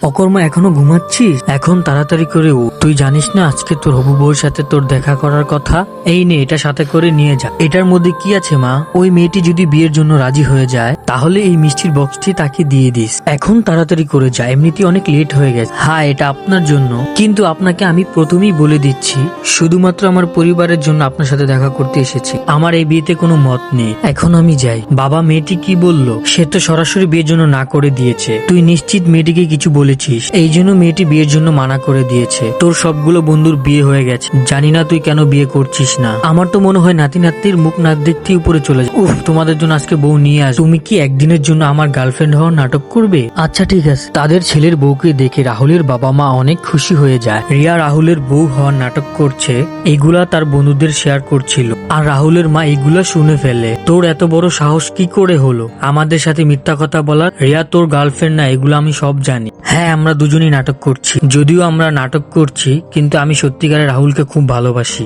অকর্মা এখনো ঘুমাচ্ছিস? এখন তাড়াতাড়ি করে উঠ। তুই জানিস না আজকে তোর হবু বউর সাথে তোর দেখা করার কথা? এই নে, এটা সাথে করে নিয়ে যা। এটার মধ্যে কি আছে মা? ওই মেয়েটি যদি বিয়ের জন্য রাজি হয়ে যায় তাহলে এই মিষ্টির বক্সটি তাকে দিয়ে দিস। এখন তাড়াতাড়ি করে যা, এমনিতেই অনেক লেট হয়ে গেছে। হ্যাঁ, এটা আপনার জন্য, কিন্তু আপনাকে আমি প্রথমেই বলে দিচ্ছি শুধুমাত্র আমার পরিবারের জন্য আপনার সাথে দেখা করতে এসেছি। আমার এই বিয়েতে কোনো মত নেই। এখন আমি যাই। বাবা, মেয়েটি কি বললো? সে তো সরাসরি বিয়ের জন্য না করে দিয়েছে। তুই নিশ্চিত মেয়েটিকে কিছু বলেছিস? এই জন্য মেয়েটি বিয়ের জন্য মানা করে দিয়েছে। তোর সবগুলো বন্ধুর বিয়ে হয়ে গেছে, জানি না তুই কেন বিয়ে করছিস না। আমার তো মনে হয় নাতি নাতির মুখ না দেখতে উপরে চলে যায়। উফ, তোমাদের জন্য আজকে বউ নিয়ে আস। তুমি কি একদিনের জন্য আমার গার্লফ্রেন্ড হওয়ার নাটক করবে? আচ্ছা ঠিক আছে। তাদের ছেলের বউকে দেখে রাহুলের বাবা মা অনেক খুশি হয়ে যায়। রিয়া রাহুলের বউ হওয়ার নাটক করছে, এগুলা তার বন্ধুদের শেয়ার করছিল, আর রাহুলের মা এগুলা শুনে ফেলে। তোর এত বড় সাহস কি করে হলো আমাদের সাথে মিথ্যা কথা বলার? রিয়া তোর গার্লফ্রেন্ড না, এগুলো আমি সব জানি। হ্যাঁ, আমরা দুজনেই নাটক করছি। যদিও আমরা নাটক করছি, কিন্তু আমি সত্যিকারে রাহুলকে খুব ভালোবাসি।